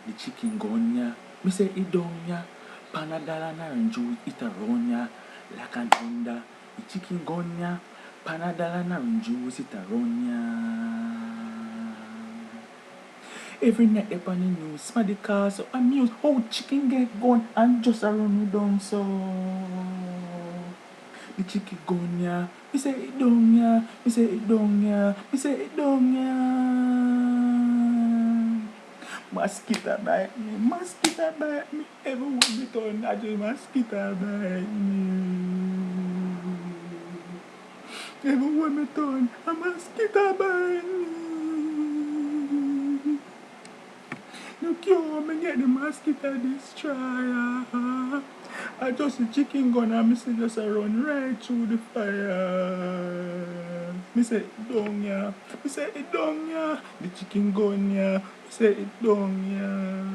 the chicken gonya. Me say it donya. Panadala na ranju itaronya. Like an Honda. The chicken gonya. Panadala na ranju itaronya. Every night upon the news, somebody cars so amused. How chicken get gone and just around me down so. The chicken gonya. Me say it donya. Me say it donya. Me say it donya. Mosquito bite me, mosquito bite me. Everyone be turn, I do mosquito bite me. Everyone be turn, a mosquito bite me. No cure me get the mosquito destroyer. I just a chicken gun and me say just a run right through the fire. Me say it down ya. Me say it down ya. The chicken gun ya. Me say it down ya.